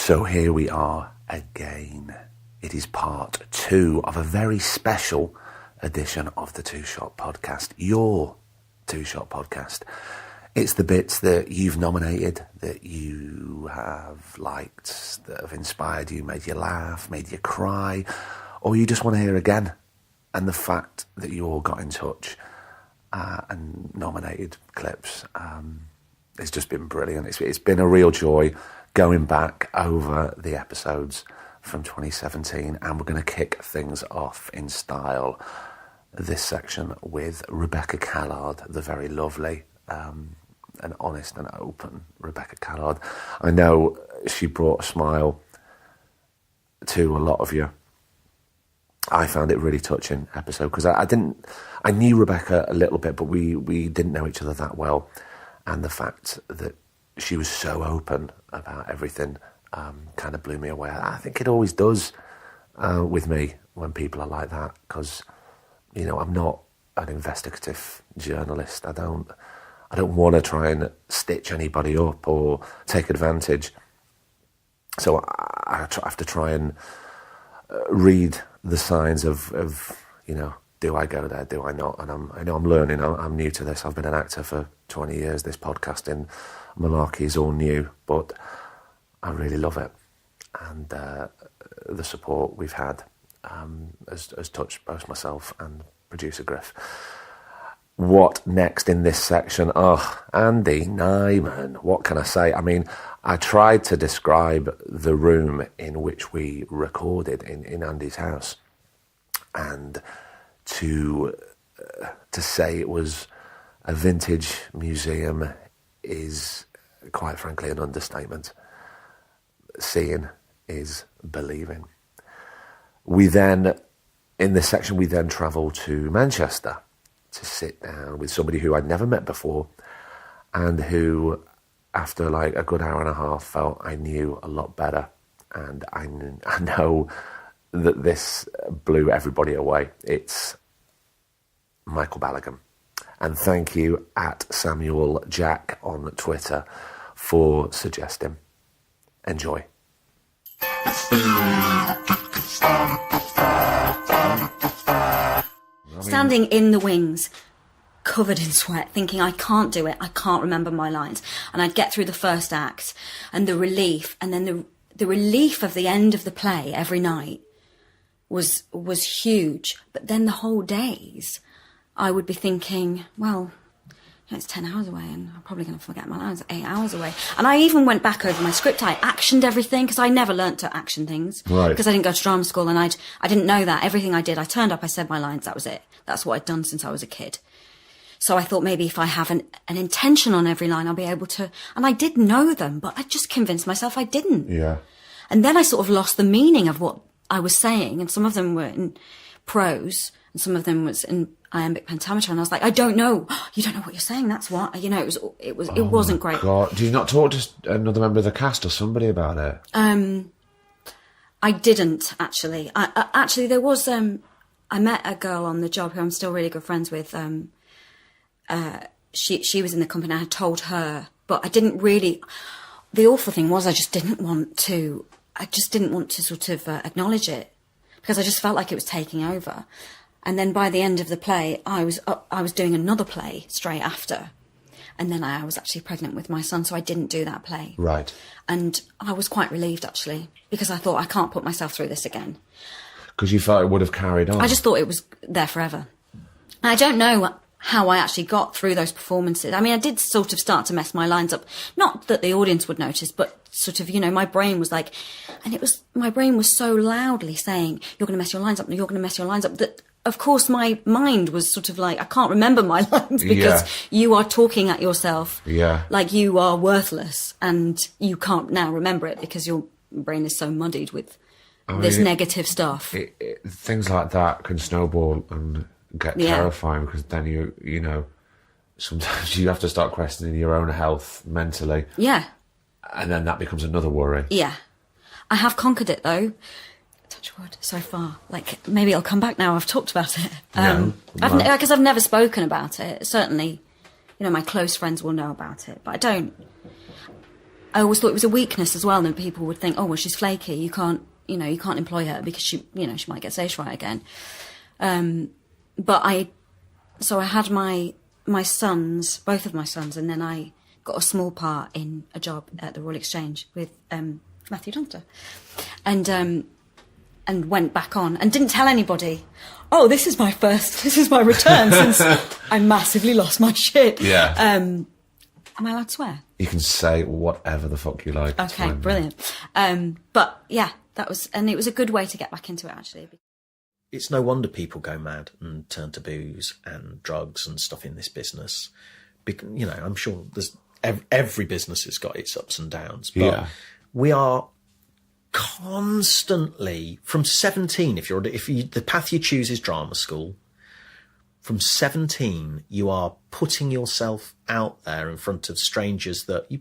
So here we are again. It is part 2 of a very special edition of the Two Shot Podcast, your Two Shot Podcast. It's the bits that you've nominated, that you have liked, that have inspired you, made you laugh, made you cry, or you just want to hear again. And the fact that you all got in touch and nominated clips, it's just been brilliant. It's been a real joy going back over the episodes from 2017, and we're going to kick things off in style this section with Rebecca Callard, the very lovely and honest and open Rebecca Callard. I know she brought a smile to a lot of you. I found it a really touching episode because I knew Rebecca a little bit, but we didn't know each other that well, and the fact that she was so open about everything kind of blew me away. I think it always does with me when people are like that, because I'm not an investigative journalist. I don't want to try and stitch anybody up or take advantage. So I have to try and read the signs of do I go there, do I not? And I know I'm learning. I'm new to this. I've been an actor for 20 years. This podcasting malarkey is all new, but I really love it. And the support we've had has touched both myself and producer Griff. What next in this section? Oh, Andy Nyman, what can I say? I mean, I tried to describe the room in which we recorded in Andy's house, and to say it was a vintage museum is quite frankly an understatement. Seeing is believing. In this section, we then travel to Manchester to sit down with somebody who I'd never met before, and who, after like a good hour and a half, felt I knew a lot better. And I know that this blew everybody away. It's Michael Balogun. And thank you at Samuel Jack on Twitter for suggesting. Enjoy. Standing in the wings, covered in sweat, thinking I can't do it, I can't remember my lines. And I'd get through the first act, and the relief, and then the relief of the end of the play every night was huge. But then the whole days, I would be thinking, well, it's 10 hours away and I'm probably going to forget my lines, 8 hours away. And I even went back over my script. I actioned everything, because I never learnt to action things. Right. Because I didn't go to drama school, and I didn't know that. Everything I did, I turned up, I said my lines, that was it. That's what I'd done since I was a kid. So I thought maybe if I have an intention on every line, I'll be able to... And I did know them, but I just convinced myself I didn't. Yeah. And then I sort of lost the meaning of what I was saying, and some of them were in prose, and some of them was in iambic pentameter, and I was like, I don't know. You don't know what you're saying. That's what it wasn't great. God, did you not talk to another member of the cast or somebody about it? I didn't actually. Actually, there was. I met a girl on the job who I'm still really good friends with. She was in the company. I had told her, but I didn't really. The awful thing was, I just didn't want to sort of acknowledge it, because I just felt like it was taking over. And then by the end of the play, I was doing another play straight after. And then I was actually pregnant with my son, so I didn't do that play. Right. And I was quite relieved, actually, because I thought, I can't put myself through this again. Because you felt it would have carried on? I just thought it was there forever. And I don't know how I actually got through those performances. I mean, I did sort of start to mess my lines up. Not that the audience would notice, but sort of, my brain was like... And my brain was so loudly saying, you're going to mess your lines up, you're going to mess your lines up, that... Of course, my mind was sort of like, I can't remember my lines, because you are talking at yourself like you are worthless, and you can't now remember it because your brain is so muddied with this negative stuff. Things like that can snowball and get terrifying, because then you sometimes you have to start questioning your own health mentally. Yeah. And then that becomes another worry. Yeah. I have conquered it, though. Touch wood, so far. Like, maybe it'll come back now I've talked about it. Because I've never spoken about it. Certainly, my close friends will know about it, but I I always thought it was a weakness as well, and people would think, oh, well, she's flaky, you can't employ her because she might get stage fright again. So I had my sons, both of my sons, and then I got a small part in a job at the Royal Exchange with Matthew Dunster, and went back on and didn't tell anybody. Oh, this is my return since I massively lost my shit. Yeah. Am I allowed to swear? You can say whatever the fuck you like. Okay, brilliant. But yeah, it was a good way to get back into it, actually. It's no wonder people go mad and turn to booze and drugs and stuff in this business. Because, I'm sure there's every business has got its ups and downs, but we are constantly from 17. If the path you choose is drama school, from 17 you are putting yourself out there in front of strangers that you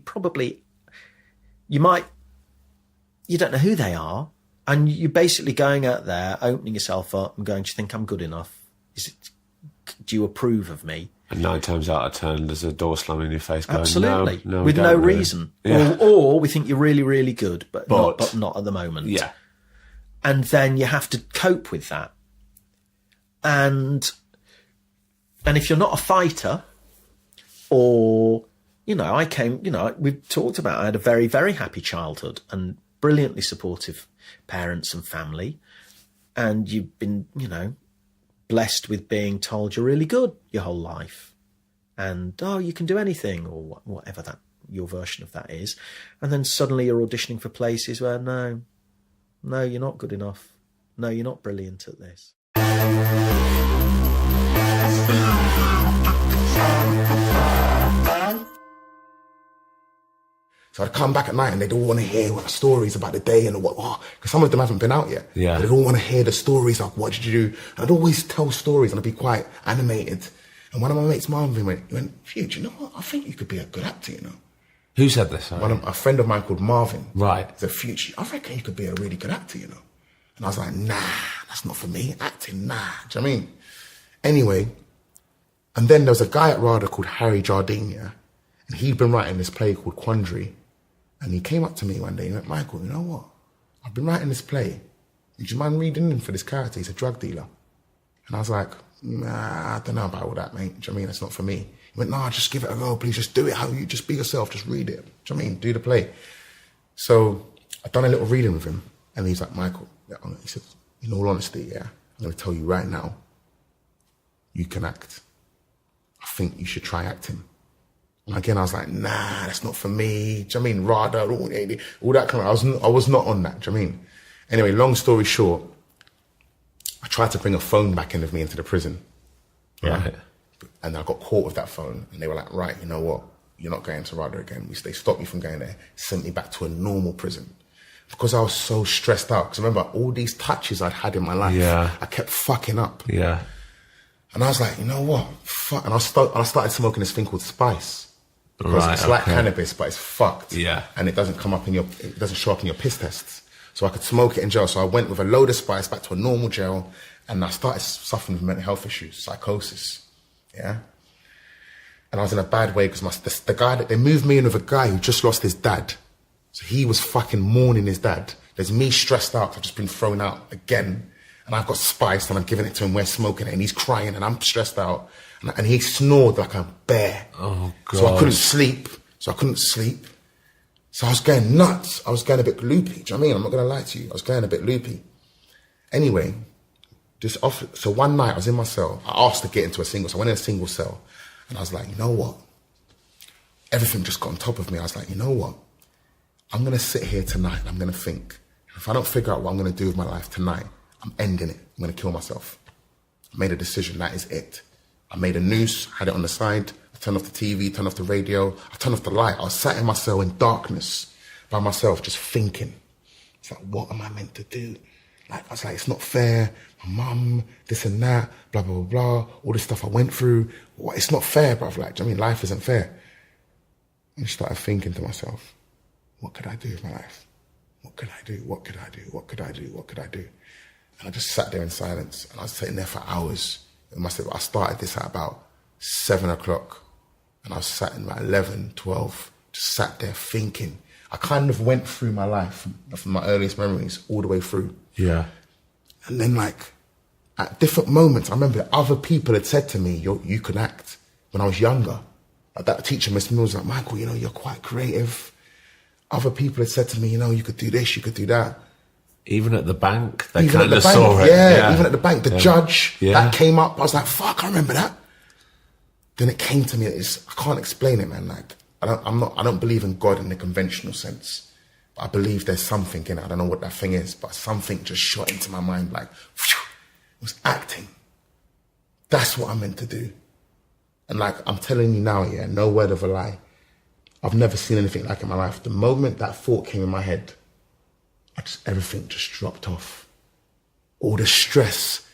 don't know who they are. And you're basically going out there, opening yourself up and going, do you think I'm good enough? Do you approve of me? And 9 times out of 10, there's a door slamming in your face going, absolutely. No, with no reason. Yeah. Or we think you're really, really good, but not at the moment. Yeah. And then you have to cope with that. And if you're not a fighter, or, we've talked about, I had a very, very happy childhood and brilliantly supportive parents and family, and you've been, blessed with being told you're really good your whole life, and you can do anything, or whatever that your version of that is, and then suddenly you're auditioning for places where no, you're not good enough, no, you're not brilliant at this. So I'd come back at night and they'd all want to hear stories about the day and because some of them haven't been out yet. Yeah. They'd all want to hear the stories, like, what did you do? And I'd always tell stories and I'd be quite animated. And one of my mates, Marvin, went, Hugh, do you know what? I think you could be a good actor, Who said this? A friend of mine called Marvin. Right. He's a future. I reckon you could be a really good actor, And I was like, nah, that's not for me. Acting, nah. Do you know what I mean? Anyway, and then there was a guy at RADA called Harry Jardine, and he'd been writing this play called Quandary. And he came up to me one day and went, Michael, you know what? I've been writing this play. Would you mind reading in for this character? He's a drug dealer. And I was like, nah, I don't know about all that, mate. Do you know what I mean? That's not for me. He went, nah, just give it a go, please. Just do it how you, just be yourself. Just read it. Do you know what I mean? Do the play. So I'd done a little reading with him. And he's like, Michael, he said, in all honesty, I'm going to tell you right now, you can act. I think you should try acting. And again, I was like, nah, that's not for me. Do you know what I mean? RADA, all that kind of, I was not on that. Do you know what I mean? Anyway, long story short, I tried to bring a phone back in with me into the prison. Right. And I got caught with that phone. And they were like, right, you know what? You're not going to RADA again. They stopped me from going there, sent me back to a normal prison. Because I was so stressed out. Because remember, all these touches I'd had in my life, I kept fucking up. Yeah. And I was like, you know what? Fuck. And I started smoking this thing called spice. Because it's like cannabis, but it's fucked. Yeah. And it doesn't it doesn't show up in your piss tests. So I could smoke it in jail. So I went with a load of spice back to a normal jail, and I started suffering with mental health issues, psychosis. Yeah. And I was in a bad way because the guy that they moved me in with a guy who just lost his dad. So he was fucking mourning his dad. There's me stressed out. I've just been thrown out again. And I've got spice and I'm giving it to him. We're smoking it and he's crying and I'm stressed out. And he snored like a bear. Oh, God. So I couldn't sleep. So I was going nuts. I was going a bit loopy. Do you know what I mean? I'm not going to lie to you. I was going a bit loopy. Anyway, so one night I was in my cell. I asked to get into a single. So I went in a single cell. And I was like, you know what? Everything just got on top of me. I was like, you know what? I'm going to sit here tonight and I'm going to think. If I don't figure out what I'm going to do with my life tonight, I'm ending it. I'm going to kill myself. I made a decision. That is it. I made a noose, had it on the side. I turned off the TV, turned off the radio. I turned off the light. I was sat in my cell in darkness by myself, just thinking. It's like, what am I meant to do? Like, I was like, it's not fair. My mum, this and that, blah, blah, blah, blah. All this stuff I went through. It's not fair, bruv. Like, do you know what I mean? Life isn't fair. And I started thinking to myself, what could I do with my life? What could I do? What could I do? What could I do? What could I do? And I just sat there in silence. And I was sitting there for hours. I started this at about 7 o'clock. And I was sat in about 11, 12, just sat there thinking. I kind of went through my life from my earliest memories all the way through. Yeah. And then like at different moments, I remember other people had said to me, you can act when I was younger. Like that teacher, Miss Mills, like, Michael, you know, you're quite creative. Other people had said to me, you know, you could do this, you could do that. Even at the bank, they Even kind at of the bank, saw it. yeah, even at the bank, the judge, Yeah. that came up. I was like, fuck, I remember that. Then it came to me, I can't explain it, man. Like, I don't believe in God in the conventional sense. But I believe there's something in it. I don't know what that thing is, but something just shot into my mind like, phew, it was acting. That's what I'm meant to do. And like, I'm telling you now, yeah, no word of a lie. I've never seen anything like it in my life. The moment that thought came in my head, everything just dropped off. All the stress,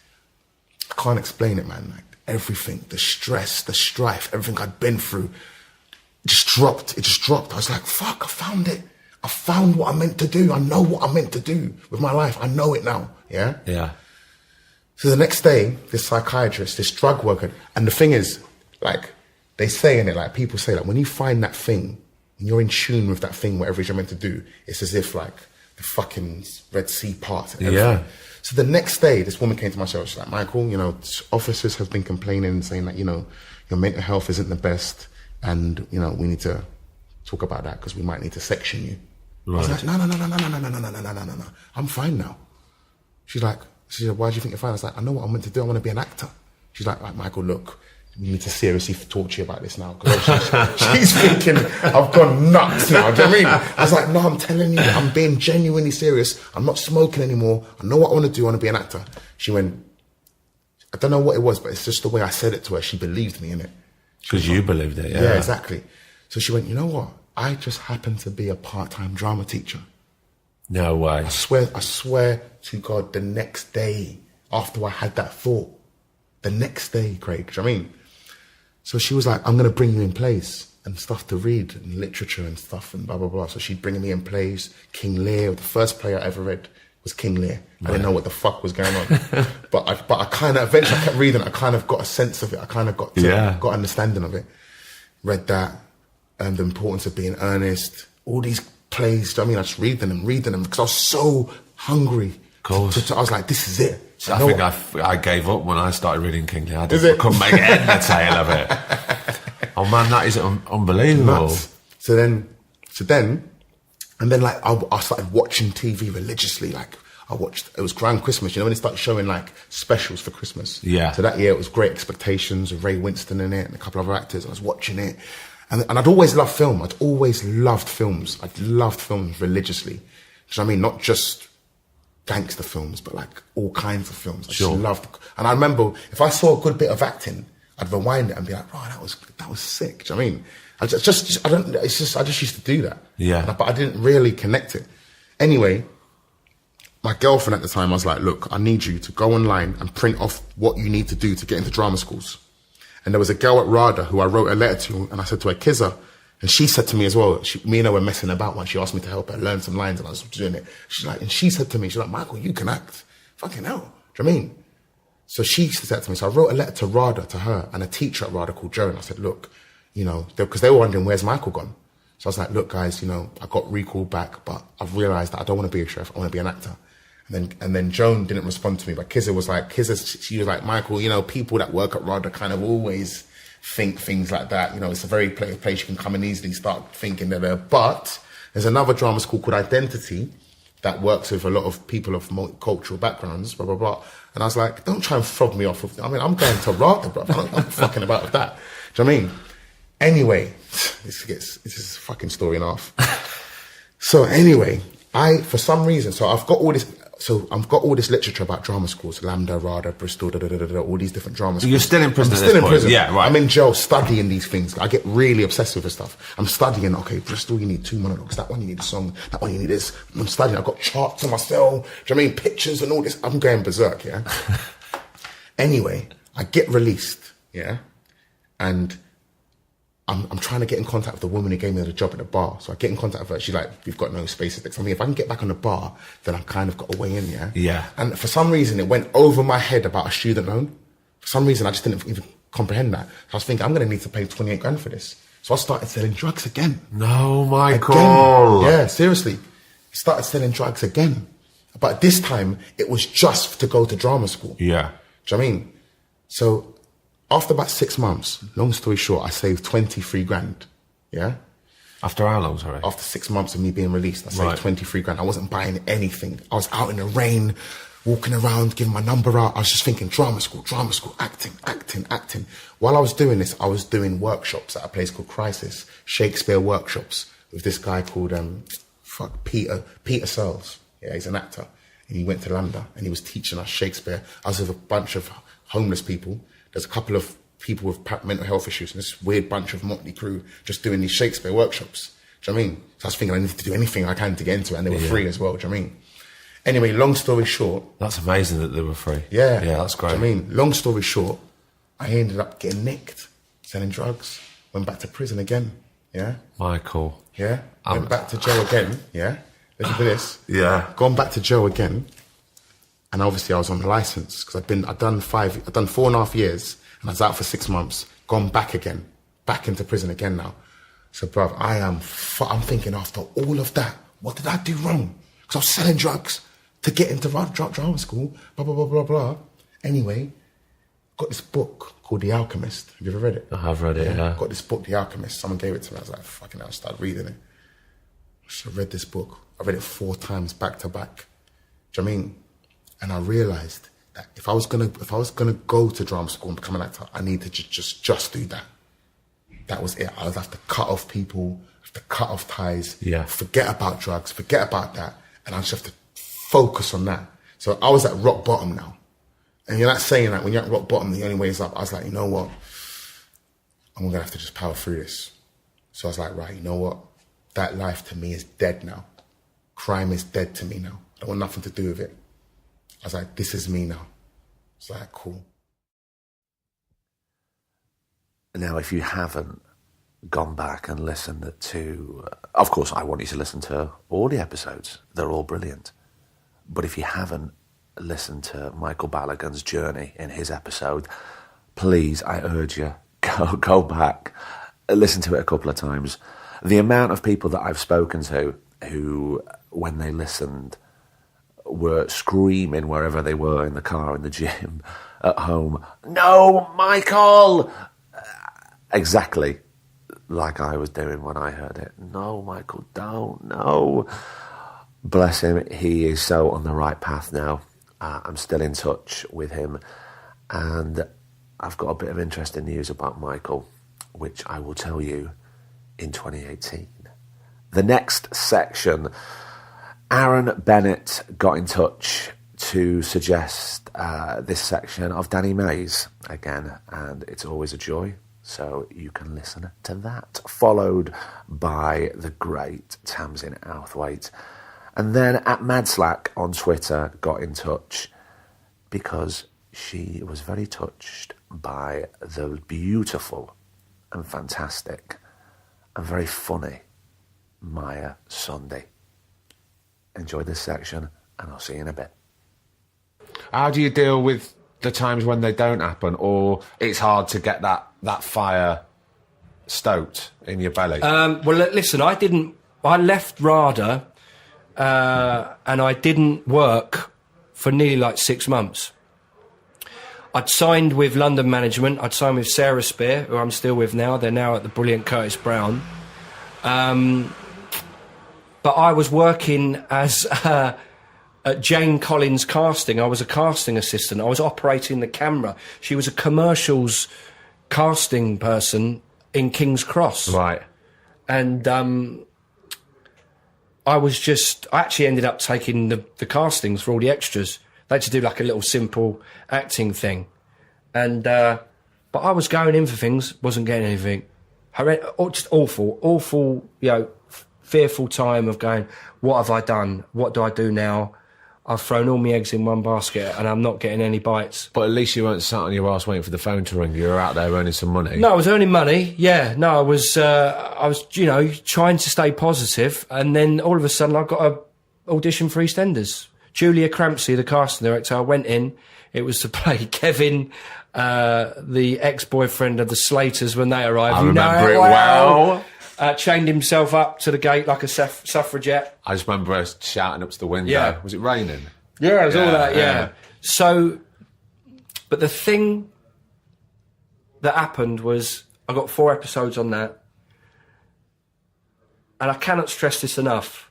I can't explain it, man. Like everything, the stress, the strife, everything I'd been through, just dropped. It just dropped. I was like, fuck, I found it. I found what I meant to do. I know what I meant to do with my life. I know it now. Yeah? Yeah. So the next day, this psychiatrist, this drug worker, and the thing is, like, they say in it, like, people say, like, when you find that thing, when you're in tune with that thing, whatever it is you're meant to do, it's as if, like, the fucking Red Sea parts. Yeah. So the next day, this woman came to my show. She's like, Michael, you know, officers have been complaining and saying that, you know, your mental health isn't the best. And, you know, we need to talk about that because we might need to section you. Right. I was like, no. I'm fine now. She said, why do you think you're fine? I was like, I know what I'm meant to do. I want to be an actor. She's like, Michael, look, we need to seriously talk to you about this now. Because she's thinking, I've gone nuts now. Do you know what I mean? I was like, no, I'm telling you, I'm being genuinely serious. I'm not smoking anymore. I know what I want to do. I want to be an actor. She went, I don't know what it was, but it's just the way I said it to her. She believed me in it. Because you believed it, yeah. Yeah, exactly. So she went, you know what? I just happen to be a part-time drama teacher. No way. I swear to God, the next day after I had that thought, the next day, Craig, do you know what I mean? So she was like, I'm going to bring you in plays and stuff to read and literature and stuff and blah, blah, blah. So she'd bring me in plays. King Lear, the first play I ever read was King Lear. I didn't know what the fuck was going on. but I kind of, eventually I kept reading, I kind of got a sense of it. I kind of got understanding of it. Read that, and the importance of being earnest. All these plays, do you know what I mean? I just read them because I was so hungry. Of course. I was like, this is it. I think I gave up when I started reading King Lear. I couldn't make head nor tail of it. Oh man, that is unbelievable. Nuts. So then, like I started watching TV religiously. Like it was Grand Christmas. You know when they started showing like specials for Christmas. Yeah. So that year it was Great Expectations with Ray Winston in it and a couple of other actors. I was watching it, and I'd always loved film. I'd always loved films. I'd loved films religiously. Do you know what I mean? Not just gangster films, but like all kinds of films. I just loved. And I remember if I saw a good bit of acting, I'd rewind it and be like, "Oh, that was sick." Do you know what I mean? I just used to do that. Yeah. But I didn't really connect it. Anyway, my girlfriend at the time, I was like, "Look, I need you to go online and print off what you need to do to get into drama schools." And there was a girl at RADA who I wrote a letter to, and I said to her, Kizza, and she said to me as well, me and her were messing about once. She asked me to help her learn some lines, and I was doing it. And she said to me, she's like, Michael, you can act. Fucking hell. Do you know what I mean? So she said to me, so I wrote a letter to RADA, to her, and a teacher at RADA called Joe, and I said, look, you know, because they were wondering, where's Michael gone? So I was like, look, guys, you know, I got recalled back, but I've realised that I don't want to be a chef, I want to be an actor. And then Joan didn't respond to me, but Kizza was like, she was like, Michael, you know, people that work at RADA kind of always think things like that. You know, it's a very place you can come and easily start thinking that but there's another drama school called Identity that works with a lot of people of multicultural backgrounds, blah, blah, blah. And I was like, don't try and fob me off. I'm going to RADA, bro. I'm fucking about with that. Do you know what I mean? Anyway, this is a fucking story and a half. So anyway, for some reason, I've got all this literature about drama schools, Lambda, RADA, Bristol, all these different drama schools. You're still in prison. I'm still in prison. Yeah, right. I'm in jail studying these things. I get really obsessed with this stuff. I'm studying, okay, Bristol, you need 2 monologues. That one, you need a song. That one, you need this. I'm studying. I've got charts on my cell. Do you know what I mean? Pictures and all this. I'm going berserk, yeah? Anyway, I get released, yeah? And I'm trying to get in contact with the woman who gave me the job at the bar. So I get in contact with her. She's like, we've got no spaces. I mean, if I can get back on the bar, then I've kind of got a way in, yeah? Yeah. And for some reason, it went over my head about a student loan. For some reason, I just didn't even comprehend that. So I was thinking, I'm going to need to pay 28 grand for this. So I started selling drugs again. No, Michael. Again. Yeah, seriously. I started selling drugs again. But this time, it was just to go to drama school. Yeah. Do you know what I mean? So after about 6 months, long story short, I saved 23 grand. Yeah? After how long, sorry? After 6 months of me being released, I saved 23 grand. I wasn't buying anything. I was out in the rain, walking around, giving my number out. I was just thinking, drama school, acting. While I was doing this, I was doing workshops at a place called Crisis, Shakespeare workshops, with this guy called Peter Searles. Yeah, he's an actor. And he went to London and he was teaching us Shakespeare. I was with a bunch of homeless people. There's a couple of people with mental health issues and this weird bunch of motley crew just doing these Shakespeare workshops. Do you know what I mean? So I was thinking I need to do anything I can to get into it, and they were free as well. Do you know what I mean? Anyway, long story short. That's amazing that they were free. Yeah. Yeah, that's great. Do you know what I mean? Long story short, I ended up getting nicked, selling drugs, went back to prison again. Yeah. Michael. Yeah. Went back to jail again. Yeah. Listen to this. Yeah. Gone back to jail again. And obviously I was on the license because I'd done 4.5 years and I was out for 6 months. Gone back again. Back into prison again now. So, bruv, I'm thinking after all of that, what did I do wrong? Because I was selling drugs to get into drama school, blah, blah, blah, blah, blah. Anyway, got this book called The Alchemist. Have you ever read it? I have read it, yeah. Got this book, The Alchemist. Someone gave it to me. I was like, fucking hell, I started reading it. So I read this book. I read it 4 times back to back. Do you know what I mean? And I realised that if I was gonna go to drama school and become an actor, I needed to just do that. That was it. I would have to cut off people, have to cut off ties, forget about drugs, forget about that, and I just have to focus on that. So I was at rock bottom now. And you're not saying that when you're at rock bottom, the only way is up. I was like, you know what? I'm gonna have to just power through this. So I was like, right, you know what? That life to me is dead now. Crime is dead to me now. I don't want nothing to do with it. I was like, this is me now. It's like, cool. Now, if you haven't gone back and listened to... of course, I want you to listen to all the episodes. They're all brilliant. But if you haven't listened to Michael Balogun's journey in his episode, please, I urge you, go back, listen to it a couple of times. The amount of people that I've spoken to who, when they listened, were screaming wherever they were, in the car, in the gym, at home, "No, Michael!" Exactly like I was doing when I heard it. No, Michael, don't, no. Bless him, he is so on the right path now. I'm still in touch with him, and I've got a bit of interesting news about Michael, which I will tell you in 2018. The next section, Aaron Bennett got in touch to suggest this section of Danny Mays again, and it's always a joy. So you can listen to that, followed by the great Tamsin Outhwaite. And then at Madslack on Twitter got in touch because she was very touched by the beautiful and fantastic and very funny Maya Sunday. Enjoy this section and I'll see you in a bit. How do you deal with the times when they don't happen, or it's hard to get that fire stoked in your belly? Well, listen, I left RADA and I didn't work for nearly like 6 months. I'd signed with London Management. I'd signed with Sarah Spear, who I'm still with now. They're now at the brilliant Curtis Brown. But I was working as at Jane Collins Casting. I was a casting assistant. I was operating the camera. She was a commercials casting person in King's Cross. Right. And I actually ended up taking the castings for all the extras. They had to do like a little simple acting thing. And, but I was going in for things, wasn't getting anything. Just awful, fearful time of going, what have I done? What do I do now? I've thrown all my eggs in one basket and I'm not getting any bites. But at least you weren't sat on your ass waiting for the phone to ring. You were out there earning some money. No, I was earning money. Yeah, no, I was, trying to stay positive. And then all of a sudden I got a audition for EastEnders. Julia Crampsey, the casting director, I went in. It was to play Kevin, the ex-boyfriend of the Slaters when they arrived. I remember it well. Chained himself up to the gate like a suffragette. I just remember us shouting up to the window. Yeah. Was it raining? Yeah, it was all that, yeah. So, but the thing that happened was I got 4 episodes on that. And I cannot stress this enough.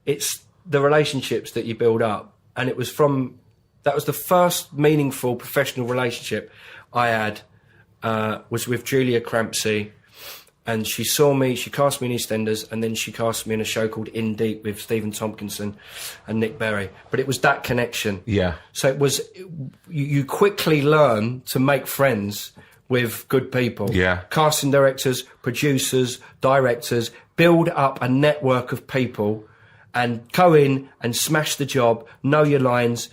It's the relationships that you build up. And that was the first meaningful professional relationship I had, was with Julia Crampsey. And she saw me, she cast me in EastEnders, and then she cast me in a show called In Deep with Stephen Tompkinson and Nick Berry. But it was that connection. Yeah. So it was, you quickly learn to make friends with good people. Yeah. Casting directors, producers, directors, build up a network of people and go in and smash the job, know your lines,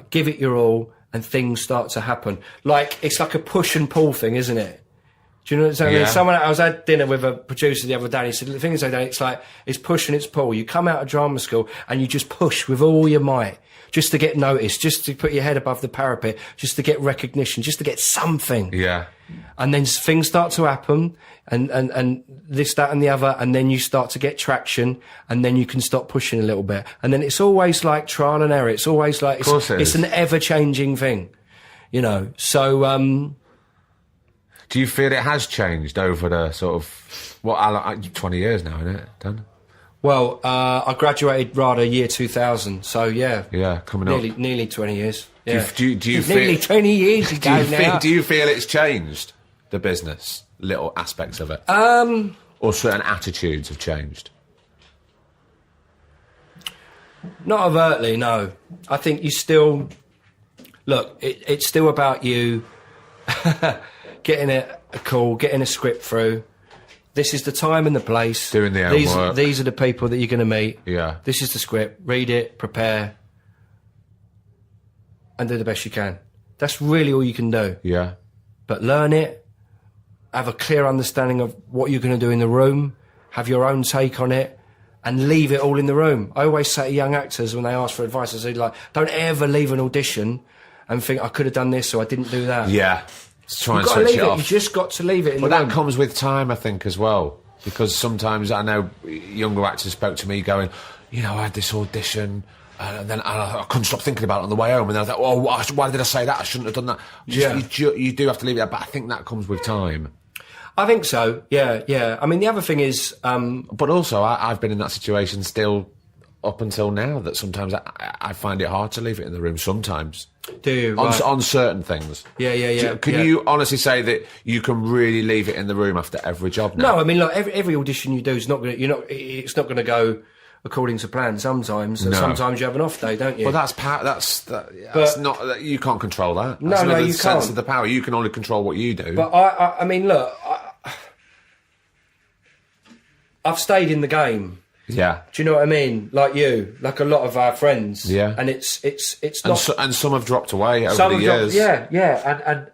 give it your all, and things start to happen. It's like a push and pull thing, isn't it? Do you know what I'm saying? Yeah. I was at dinner with a producer the other day, and he said, the thing is, it's push and it's pull. You come out of drama school and you just push with all your might, just to get noticed, just to put your head above the parapet, just to get recognition, just to get something. Yeah. And then things start to happen, and this, that, and the other, and then you start to get traction, and then you can stop pushing a little bit. And then it's always like trial and error. It's always like, it's an ever-changing thing, you know. So, do you feel it has changed over the sort of 20 years now, isn't it? Done. Well, I graduated RADA year 2000, so yeah, coming up nearly 20 years. Yeah. Do you feel nearly 20 years ago now? Do you feel it's changed the business, little aspects of it, or certain attitudes have changed? Not overtly, no. I think you still look. It's still about you getting a call, getting a script through. This is the time and the place. Doing the homework. These are the people that you're going to meet. Yeah. This is the script. Read it, prepare, and do the best you can. That's really all you can do. Yeah. But learn it, have a clear understanding of what you're going to do in the room, have your own take on it, and leave it all in the room. I always say to young actors when they ask for advice, I say, don't ever leave an audition and think, I could have done this or I didn't do that. Yeah. Just try and You've got to switch leave it it. off. You just got to leave it in the Well, room. that comes with time, I think, as well. Because sometimes I know younger actors spoke to me going, I had this audition, and then I couldn't stop thinking about it on the way home. And I was like, why did I say that? I shouldn't have done that. You do have to leave it there, but I think that comes with time. I think so, yeah. I mean, the other thing is... but also, I've been in that situation still up until now, that sometimes I find it hard to leave it in the room sometimes. Do you? Right. On certain things. Yeah. Can you honestly say that you can really leave it in the room after every job now? No, I mean, like, every audition you do is not going to... It's not going to go according to plan sometimes. And sometimes you have an off day, don't you? Well, that's not... You can't control that. No, that's you another can't. sense of the power. You can only control what you do. But I mean, look... I've stayed in the game. Yeah. Do you know what I mean? Like you, like a lot of our friends. Yeah. And it's not... And some have dropped away over the years.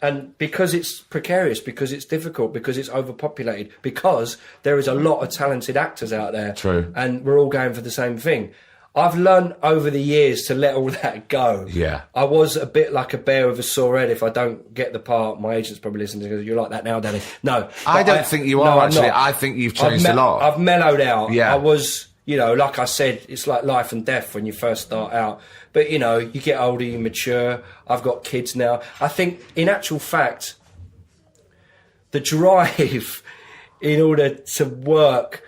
And because it's precarious, because it's difficult, because it's overpopulated, because there is a lot of talented actors out there. True. And we're all going for the same thing. I've learned over the years to let all that go. Yeah. I was a bit like a bear with a sore head. If I don't get the part, my agent's probably listening to, you're like that now, Danny. No. I don't think you are, actually. I think you've changed a lot. I've mellowed out. Yeah. I was, like I said, it's like life and death when you first start out. But, you get older, you mature. I've got kids now. I think, in actual fact, the drive in order to work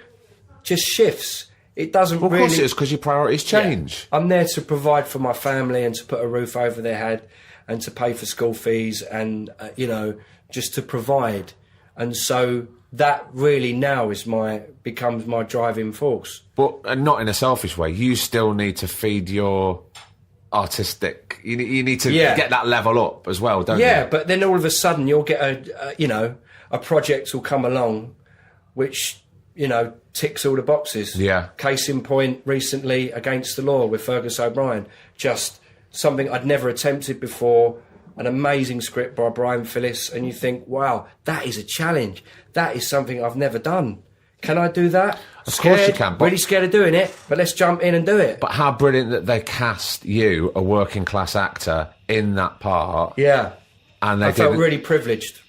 just shifts. It doesn't really... Of course it is, because your priorities change. Yeah. I'm there to provide for my family and to put a roof over their head and to pay for school fees and, just to provide. And so that really now becomes my driving force. But not in a selfish way. You still need to feed your artistic... You need to get that level up as well, don't you? Yeah, but then all of a sudden you'll get a project will come along which... ticks all the boxes. Yeah. Case in point, recently, Against the Law with Fergus O'Brien. Just something I'd never attempted before. An amazing script by Brian Phillis. And you think, wow, that is a challenge. That is something I've never done. Can I do that? Of course you can. Really scared of doing it, but let's jump in and do it. But how brilliant that they cast you, a working class actor, in that part. Yeah. And I felt really privileged.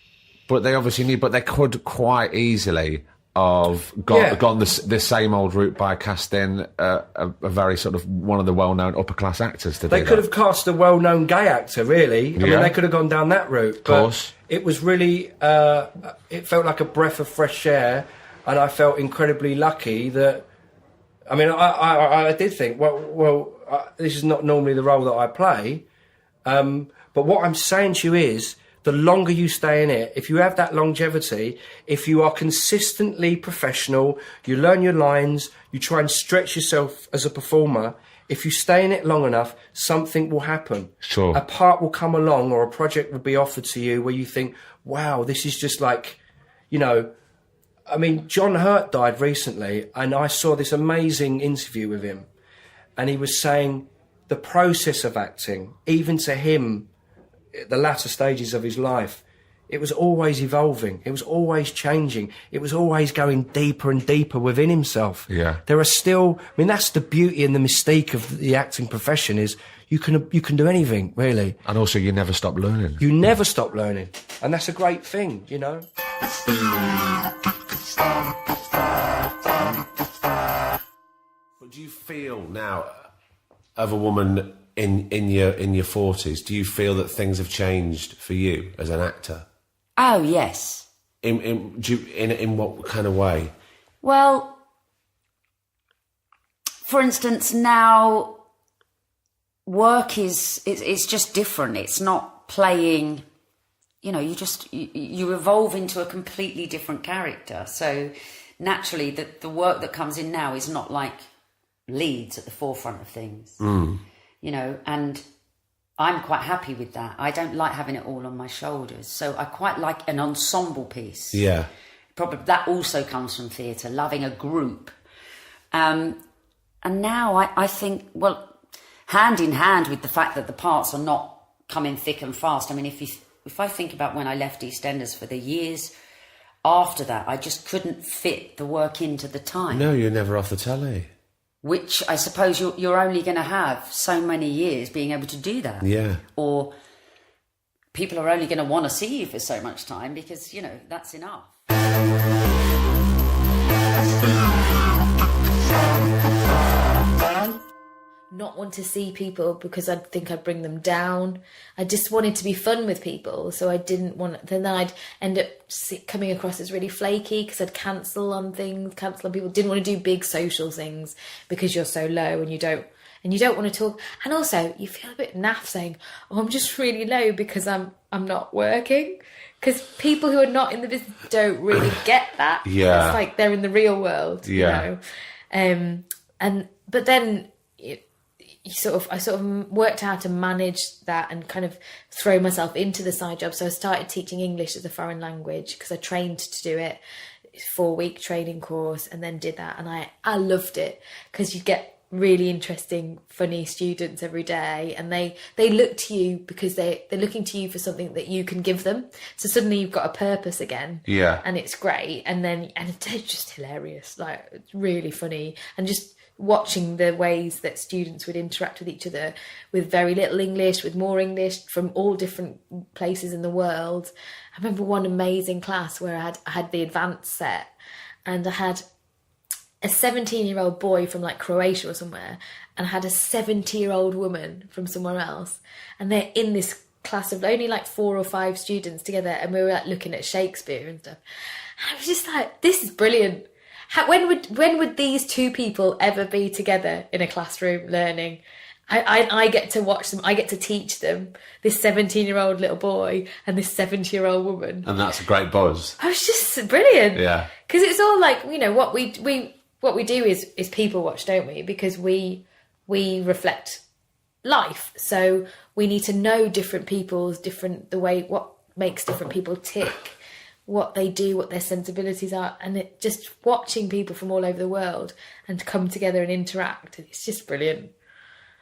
But they obviously knew, but they could quite easily have gone the same old route by casting a very sort of one of the well-known upper-class actors to do that. They could have cast a well-known gay actor, really. I mean, they could have gone down that route. But of course. It was really, it felt like a breath of fresh air, and I felt incredibly lucky that, I mean, I did think, this is not normally the role that I play, but what I'm saying to you is, the longer you stay in it, if you have that longevity, if you are consistently professional, you learn your lines, you try and stretch yourself as a performer, if you stay in it long enough, something will happen. Sure. A part will come along or a project will be offered to you where you think, wow, this is just like, you know, I mean, John Hurt died recently and I saw this amazing interview with him and he was saying the process of acting, even to him, the latter stages of his life, it was always evolving. It was always changing. It was always going deeper and deeper within himself. Yeah. There are still, I mean, that's the beauty and the mystique of the acting profession is you can do anything, really. And also you never stop learning. You never stop learning. And that's a great thing, you know? But do you feel now, of a woman in your 40s, do you feel that things have changed for you as an actor? Oh, yes. In what kind of way? Well, for instance, now work it's just different. It's not playing, you know, you evolve into a completely different character. So naturally the work that comes in now is not like leads at the forefront of things. You know, and I'm quite happy with that. I don't like having it all on my shoulders. So I quite like an ensemble piece. Yeah. Probably that also comes from theatre, loving a group. And now I think, well, hand in hand with the fact that the parts are not coming thick and fast. I mean, if I think about when I left EastEnders for the years after that, I just couldn't fit the work into the time. No, you're never off the telly. Which I suppose you're only going to have so many years being able to do that. Yeah. Or people are only going to want to see you for so much time because, you know, that's enough. Not want to see people because I'd think I'd bring them down. I just wanted to be fun with people, so I didn't want. Then I'd end up coming across as really flaky because I'd cancel on people. Didn't want to do big social things because you're so low and you don't want to talk. And also, you feel a bit naff saying, "Oh, I'm just really low because I'm not working." Because people who are not in the business don't really get that. Yeah, it's like they're in the real world. Yeah, you know? But then. I sort of worked out how to manage that and kind of throw myself into the side job. So I started teaching English as a foreign language because I trained to do it, 4-week training course, and then did that. And I loved it because you get really interesting, funny students every day, and they look to you because they're looking to you for something that you can give them. So suddenly you've got a purpose again. Yeah, and it's great. And it's just hilarious, like it's really funny, and just watching the ways that students would interact with each other with very little English, with more English from all different places in the world. I remember one amazing class where I had the advanced set and I had a 17-year-old boy from like Croatia or somewhere and I had a 70-year-old woman from somewhere else, and they're in this class of only like 4 or 5 students together, and we were like looking at Shakespeare and stuff. And I was just like, this is brilliant. When would these two people ever be together in a classroom learning? I get to watch them. I get to teach them, this 17-year-old little boy and this 70-year-old woman. and that's a great buzz. I was just brilliant. Yeah, because it's all like, you know, what we do is people watch, don't we? Because we reflect life, so we need to know different people's what makes different people tick. What they do, what their sensibilities are, and just watching people from all over the world and come together and interact, it's just brilliant.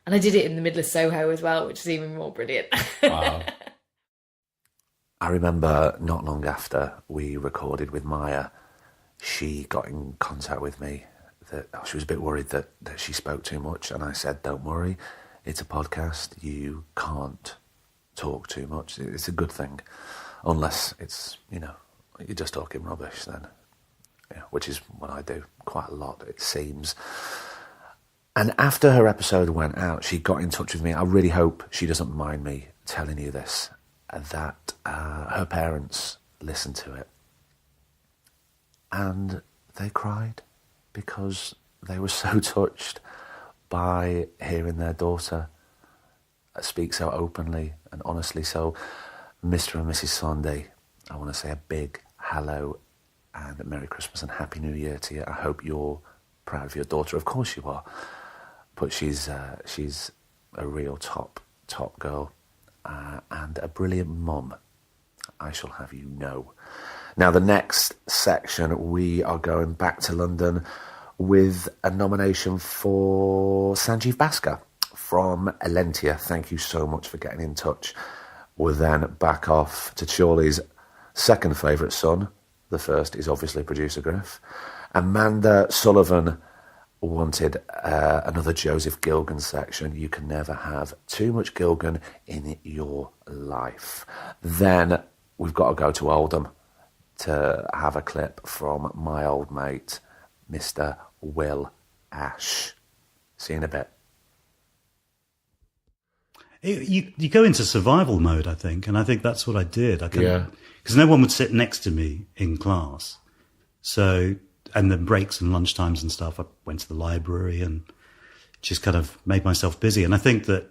And I did it in the middle of Soho as well, which is even more brilliant. wow. I remember not long after we recorded with Maya, she got in contact with me that she was a bit worried that she spoke too much, and I said, don't worry, it's a podcast, you can't talk too much. It's a good thing, unless it's, you're just talking rubbish then, which is what I do quite a lot, it seems. And after her episode went out, she got in touch with me. I really hope she doesn't mind me telling you this, that her parents listened to it and they cried because they were so touched by hearing their daughter speak so openly and honestly. So, Mr. and Mrs. Sunday, I want to say a big hello and Merry Christmas and Happy New Year to you. I hope you're proud of your daughter. Of course you are. But she's a real top girl and a brilliant mum, I shall have you know. Now, the next section, we are going back to London with a nomination for Sanjeev Bhaskar from Elentia. Thank you so much for getting in touch. We're then back off to Chorley's second favourite son. The first is obviously producer Griff. Amanda Sullivan wanted another Joseph Gilgan section. You can never have too much Gilgan in your life. Then we've got to go to Oldham to have a clip from my old mate, Mr. Will Ash. See you in a bit. You go into survival mode, I think, and I think that's what I did. Because no one would sit next to me in class. So, and the breaks and lunchtimes and stuff, I went to the library and just kind of made myself busy. And I think that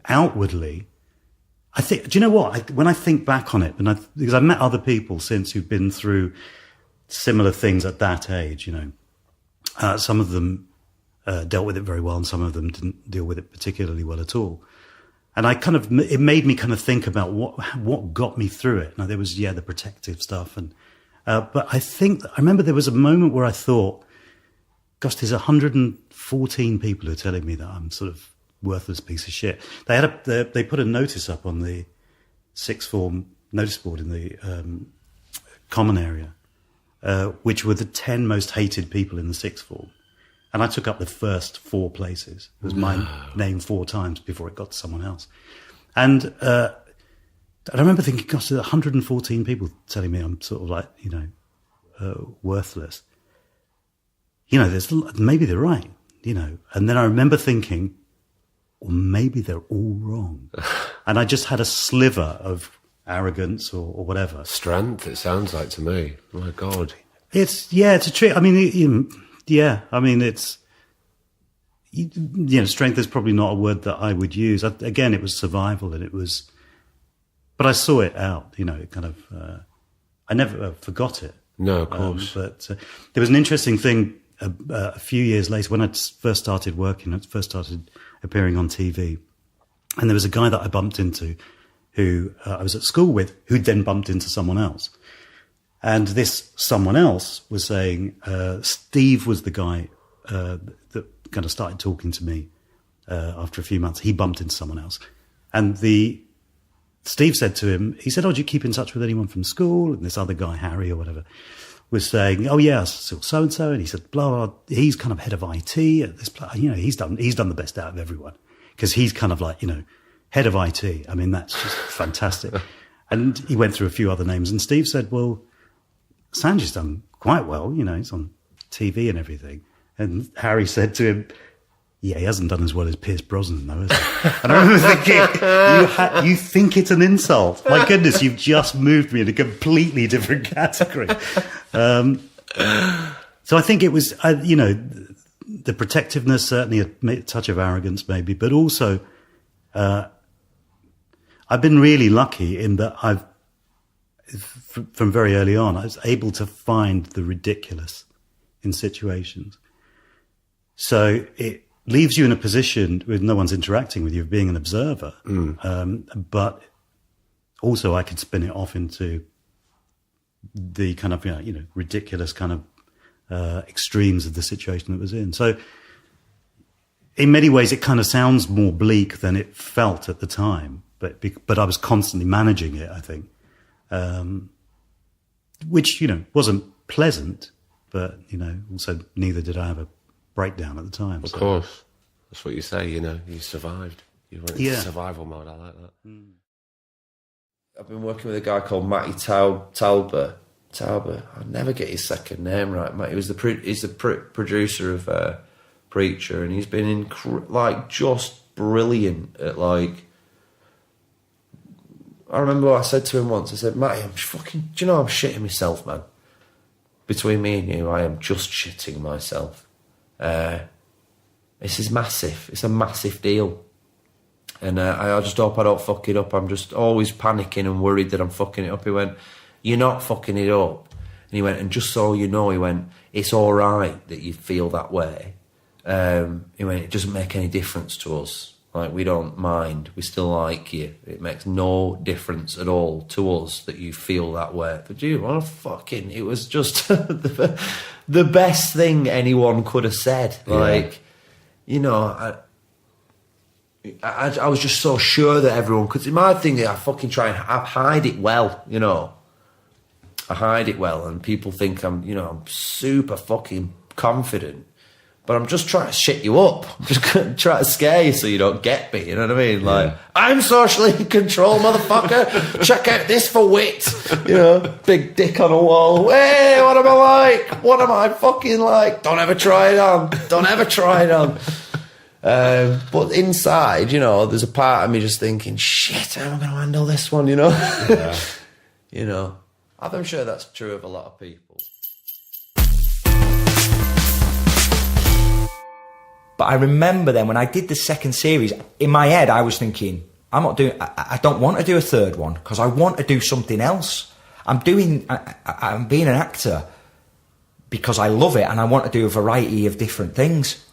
outwardly, do you know what? When I think back on it, because I've met other people since who've been through similar things at that age, some of them dealt with it very well and some of them didn't deal with it particularly well at all. And it made me kind of think about what got me through it. Now there was, the protective stuff but I remember there was a moment where I thought, gosh, there's 114 people who are telling me that I'm sort of worthless piece of shit. They put a notice up on the sixth form notice board in the common area, which were the 10 most hated people in the sixth form. And I took up the first 4 places. It was my name 4 times before it got to someone else. And I remember thinking, gosh, there's 114 people telling me I'm sort of like, worthless. Maybe they're right, And then I remember thinking, or maybe they're all wrong. And I just had a sliver of arrogance or whatever. Strength, it sounds like to me. My God. It's a trick. I mean, strength is probably not a word that I would use. Again, it was survival but I saw it out, it kind of, I never forgot it. No, of course. But there was an interesting thing a few years later when I first started working, I first started appearing on TV. And there was a guy that I bumped into who I was at school with, who'd then bumped into someone else. And this someone else was saying, Steve was the guy that kind of started talking to me after a few months. He bumped into someone else. And Steve said to him, he said, do you keep in touch with anyone from school? And this other guy, Harry or whatever, was saying, oh yeah, so-and-so. And he said, blah, blah, he's kind of head of IT at this place. He's done the best out of everyone because he's kind of like, head of IT. I mean, that's just fantastic. And he went through a few other names and Steve said, well, Sanjay's done quite well. He's on TV and everything. And Harry said to him, yeah, he hasn't done as well as Pierce Brosnan, though, has he? And I remember thinking, you think it's an insult? My goodness, you've just moved me in a completely different category. So I think it was, the protectiveness, certainly a touch of arrogance maybe, but also I've been really lucky in that from very early on, I was able to find the ridiculous in situations. So it leaves you in a position with no one's interacting with you of being an observer. But also I could spin it off into the kind of, ridiculous kind of extremes of the situation that was in. So in many ways, it kind of sounds more bleak than it felt at the time, but I was constantly managing it, I think, which, wasn't pleasant, but, also neither did I have a breakdown at the time. Of course. That's what you say, you survived. You went into survival mode. I like that. I've been working with a guy called Matty Tauber. I never get his second name right. Matt. He's the producer of Preacher, and he's been just brilliant at like. I remember what I said to him once. I said, Matty, I'm fucking. Do you know I'm shitting myself, man? Between me and you, I am just shitting myself. This is massive. It's a massive deal. And I just hope I don't fuck it up. I'm just always panicking and worried that I'm fucking it up. He went, you're not fucking it up. And he went, and just so you know, he went, it's all right that you feel that way. He went, it doesn't make any difference to us. Like, we don't mind. We still like you. It makes no difference at all to us that you feel that way. But dude, what a fucking... It was just the best thing anyone could have said. Like, you know... I was just so sure that everyone could... My thing is I fucking try and hide it well, you know. I hide it well, and people think I'm super fucking confident. But I'm just trying to shit you up. I'm just trying to scare you so you don't get me, you know what I mean? Like, I'm socially in control, motherfucker. Check out this for wit. You know, big dick on a wall. Hey, what am I like? What am I fucking like? Don't ever try it on. Don't ever try it on. But inside, you know, there's a part of me just thinking, shit, how am I going to handle this one, you know? Yeah. You know, I'm sure that's true of a lot of people. But I remember then when I did the second series, in my head I was thinking, I don't want to do a third one because I want to do something else. I'm being an actor because I love it and I want to do a variety of different things.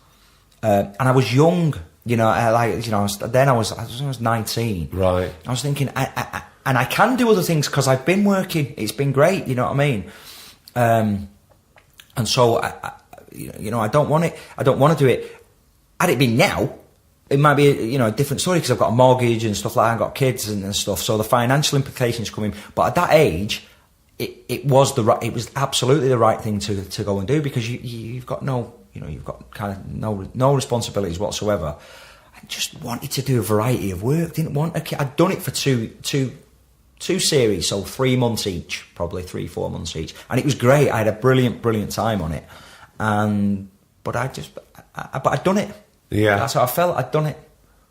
And I was young, you know, I was 19. Right. I was thinking, and I can do other things because I've been working. It's been great, you know what I mean? And so, I don't want it. I don't want to do it. Had it been now, it might be a different story because I've got a mortgage and stuff like that. I've got kids and stuff, so the financial implications come in. But at that age, it was absolutely the right thing to go and do because you've got you've got kind of no responsibilities whatsoever. I just wanted to do a variety of work. Didn't want I'd done it for two series, so 3 months each, probably 3-4 months each, and it was great. I had a brilliant time on it, but I'd done it. Yeah, that's how I felt. I'd done it,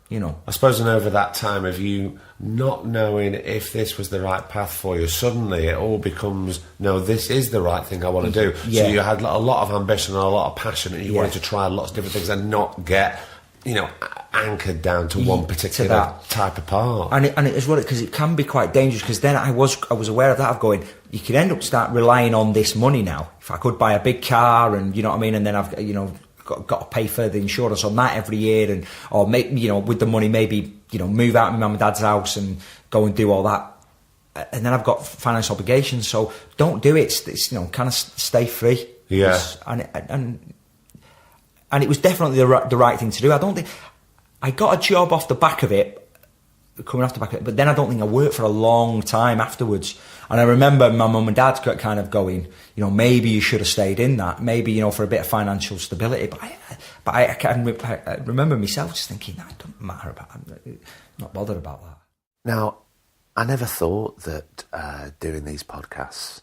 you know. I suppose, and over that time of you not knowing if this was the right path for you, suddenly it all becomes, no, this is the right thing I want to do. Yeah. So you had a lot of ambition and a lot of passion, and you wanted to try lots of different things and not get, anchored down to one particular type of part. And it is because it can be quite dangerous. Because then I was aware of that, of going, you could end up start relying on this money now. If I could buy a big car, and you know what I mean, and then I've got to pay for the insurance on that every year, or make with the money maybe move out of my mum and dad's house and go and do all that, and then I've got financial obligations. So don't do it. It's kind of stay free. Yeah. And it was definitely the right thing to do. I don't think I got a job off the back of it, but then I don't think I worked for a long time afterwards. And I remember my mum and dad kind of going, maybe you should have stayed in that, maybe, for a bit of financial stability. But I remember myself just thinking, no, it doesn't matter I'm not bothered about that. Now, I never thought that doing these podcasts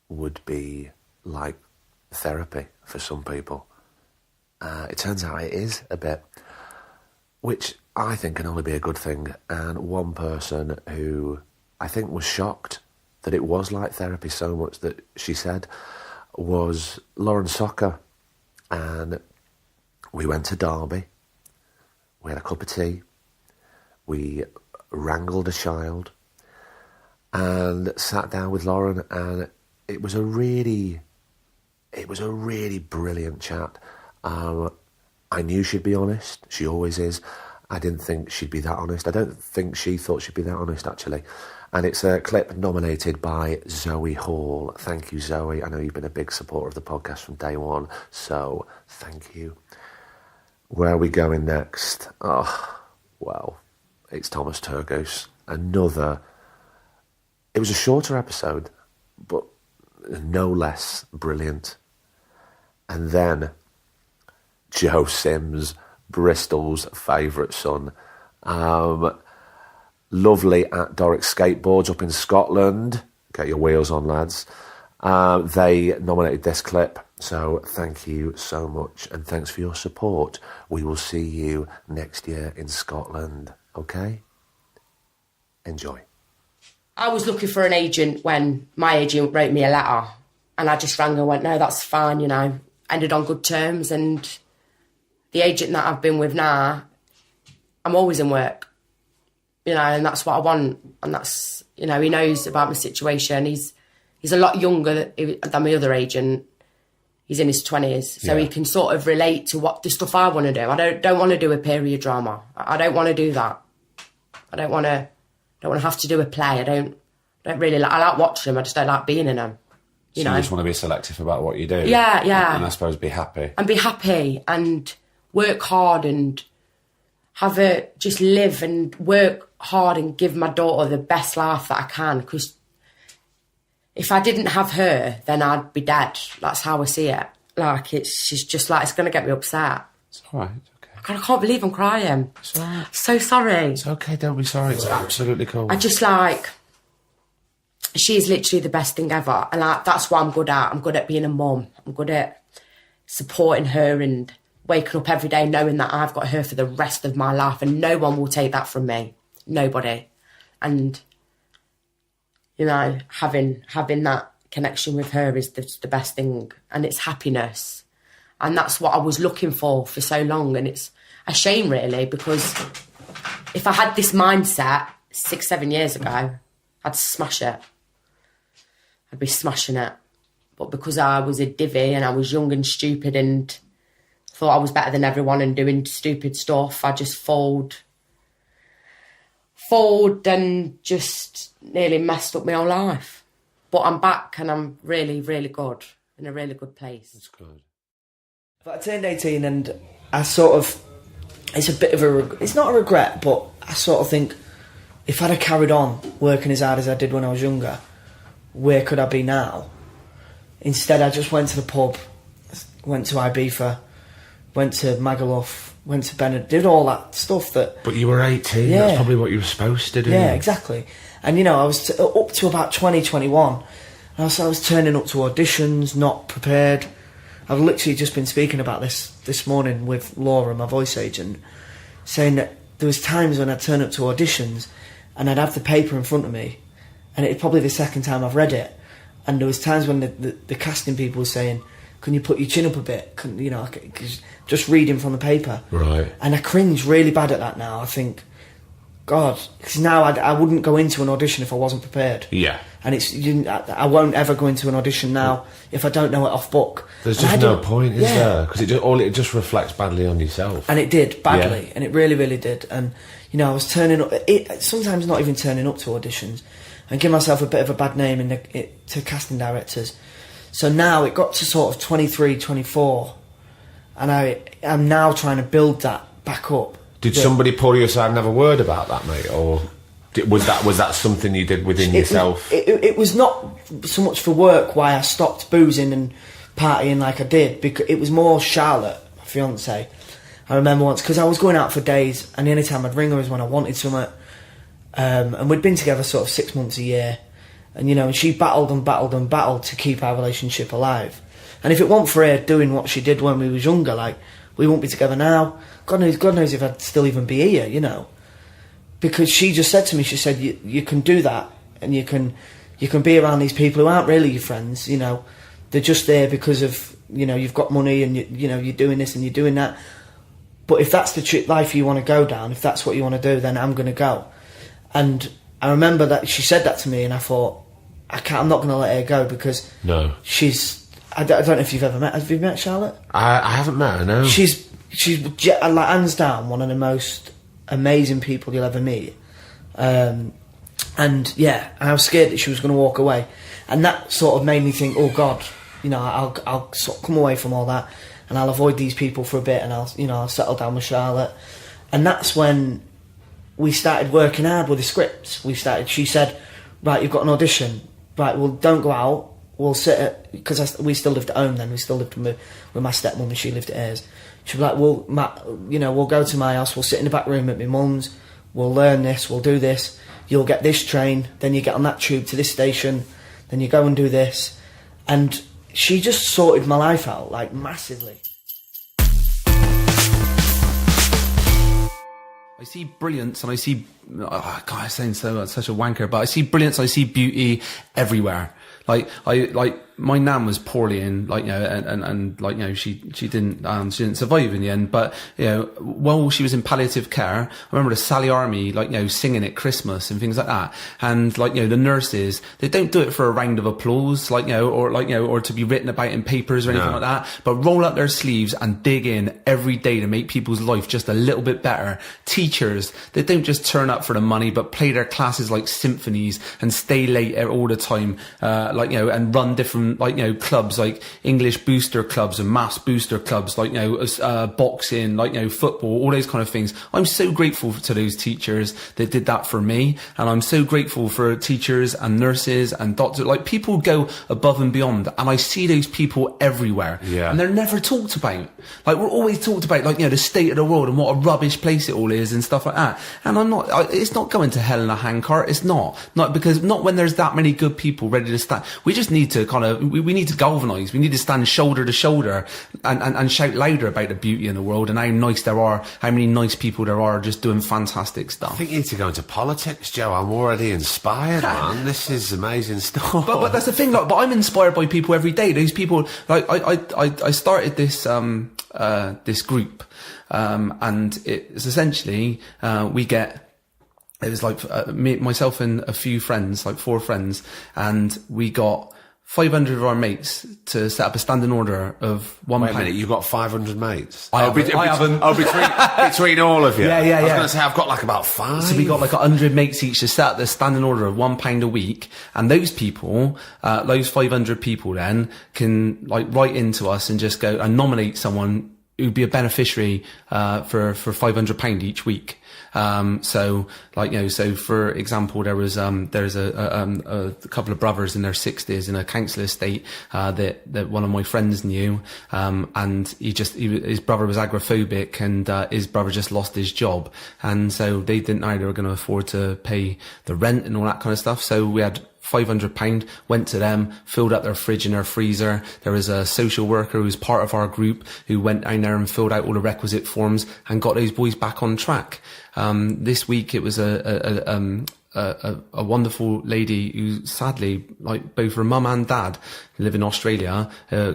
would be like therapy for some people. It turns out it is a bit, which I think can only be a good thing. And one person who I think was shocked that it was like therapy so much that she said was Lauren Socker. And we went to Derby, we had a cup of tea, we wrangled a child and sat down with Lauren, and it was a really brilliant chat. I knew she'd be honest. She always is. I didn't think she'd be that honest. I don't think she thought she'd be that honest, actually. And it's a clip nominated by Zoe Hall. Thank you, Zoe. I know you've been a big supporter of the podcast from day one, so thank you. Where are we going next? Oh, well, it's Thomas Turgoose. It was a shorter episode, but no less brilliant. And then Joe Sims, Bristol's favourite son. lovely at Doric Skateboards up in Scotland. Get your wheels on, lads. They nominated this clip, so thank you so much, and thanks for your support. We will see you next year in Scotland, okay? Enjoy. I was looking for an agent when my agent wrote me a letter, and I just rang and went, no, that's fine, you know. Ended on good terms, and the agent that I've been with now, I'm always in work, you know, and that's what I want. And that's, you know, he knows about my situation. He's a lot younger than my other agent. He's in his 20s, so he can sort of relate to what the stuff I want to do. I don't want to do a period drama. I don't want to do that. I don't want to have to do a play. I don't really like. I like watching them. I just don't like being in them. You know, just want to be selective about what you do. Yeah, yeah. And I suppose be happy. And be happy and work hard and just live and work hard and give my daughter the best life that I can. Because if I didn't have her, then I'd be dead. That's how I see it. Like, she's just like, it's going to get me upset. It's all right. God, I can't believe I'm crying. It's all right. So sorry. It's okay, don't be sorry. It's absolutely cool. I just like, she's literally the best thing ever. And that's what I'm good at. I'm good at being a mum. I'm good at supporting her and waking up every day knowing that I've got her for the rest of my life and no one will take that from me. Nobody. And, you know, having that connection with her is the best thing. And it's happiness. And that's what I was looking for so long. And it's a shame, really, because if I had this mindset 6-7 years ago, I'd smash it. I'd be smashing it. But because I was a divvy and I was young and stupid and thought I was better than everyone and doing stupid stuff, I just folded and just nearly messed up my whole life. But I'm back and I'm really, really good, in a really good place. That's good. But I turned 18 and I sort of, it's a bit of it's not a regret, but I sort of think if I'd have carried on working as hard as I did when I was younger, where could I be now? Instead, I just went to the pub, went to Ibiza, went to Magaluf, went to Benidorm, did all that stuff that... But you were 18, that's probably what you were supposed to do. Yeah, exactly. And, you know, I was up to about 2021, and I was turning up to auditions, not prepared. I've literally just been speaking about this morning with Laura, my voice agent, saying that there was times when I'd turn up to auditions and I'd have the paper in front of me, and it's probably the second time I've read it, and there was times when the casting people were saying, can you put your chin up a bit? You know, cause just reading from the paper. Right. And I cringe really bad at that now. I think, God, because now I wouldn't go into an audition if I wasn't prepared. Yeah. And I won't ever go into an audition now if I don't know it off book. There's just no point, is there? Because it just reflects badly on yourself. And it did, badly. And it really, really did. And, you know, I was turning up, sometimes not even turning up to auditions, and give myself a bit of a bad name to casting directors. So now it got to sort of 23, 24, and I'm now trying to build that back up. Did somebody pull you aside and have a word about that, mate? Or was that something you did within yourself? It was not so much for work why I stopped boozing and partying like I did, because it was more Charlotte, my fiancée. I remember once, because I was going out for days, and the only time I'd ring her is when I wanted something. And we'd been together sort of 6 months a year. And, you know, and she battled and battled and battled to keep our relationship alive. And if it weren't for her doing what she did when we was younger, like, we wouldn't be together now. God knows if I'd still even be here, you know. Because she just said to me, she said, you can do that, and you can be around these people who aren't really your friends, you know. They're just there because of, you know, you've got money and, you know, you're doing this and you're doing that. But if that's the life you want to go down, if that's what you want to do, then I'm going to go. And I remember that she said that to me, and I thought, I'm not going to let her go, because she's... I don't know if you've ever met... Have you met Charlotte? I haven't met her, no. She's like, hands down one of the most amazing people you'll ever meet. And yeah, I was scared that she was going to walk away. And that sort of made me think, oh God, you know, I'll sort of come away from all that, and I'll avoid these people for a bit, and I'll settle down with Charlotte. And that's when we started working hard with the scripts. She said, right, you've got an audition. Right, well, don't go out. We'll sit at... Because we still lived at home then. We still lived with my stepmum, and she lived at hers. She'd be like, we'll go to my house. We'll sit in the back room at my mum's. we'll learn this, we'll do this, you'll get this train, then you get on that tube to this station, then you go and do this. And she just sorted my life out, like, massively. I see brilliance and I see, God, I sound such a wanker, but I see brilliance, I see beauty everywhere. Like my nan was poorly and she didn't survive in the end, but while she was in palliative care, I remember the Sally Army singing at Christmas and things like that, and the nurses, they don't do it for a round of applause or to be written about in papers or anything like that, but roll up their sleeves and dig in every day to make people's life just a little bit better. Teachers, they don't just turn up for the money but play their classes like symphonies and stay late all the time, and run different clubs like English booster clubs and maths booster clubs, boxing, football, all those kind of things. I'm so grateful to those teachers that did that for me, and I'm so grateful for teachers and nurses and doctors. People go above and beyond, and I see those people everywhere, and they're never talked about. We're always talked about the state of the world and what a rubbish place it all is and stuff like that. And it's not going to hell in a handcart. It's not when there's that many good people ready to stand. We just need to we need to galvanise. We need to stand shoulder to shoulder and shout louder about the beauty in the world and how nice there are, how many nice people there are just doing fantastic stuff. I think you need to go into politics, Joe. I'm already inspired, man. This is amazing stuff. But that's the thing, but I'm inspired by people every day. Those people, I started this this group, and it's essentially it was me, myself and a few friends, 4 friends, and we got 500 of our mates to set up a standing order of £1. Wait a minute, you've got 500 mates? I haven't. Between all of you? Yeah. I was going to say, I've got about 5. So we got 100 mates each to set up the standing order of £1 a week. And those people, those 500 people then can write into us and just go and nominate someone who'd be a beneficiary, for £500 each week. So for example, there's a couple of brothers in their 60s in a council estate, that one of my friends knew, and his brother was agoraphobic, and his brother just lost his job, and so they didn't know they were going to afford to pay the rent and all that kind of stuff. So we had £500, went to them, filled up their fridge and their freezer. There was a social worker who was part of our group who went down there and filled out all the requisite forms and got those boys back on track. This week it was a wonderful lady who sadly, both her mum and dad who live in Australia,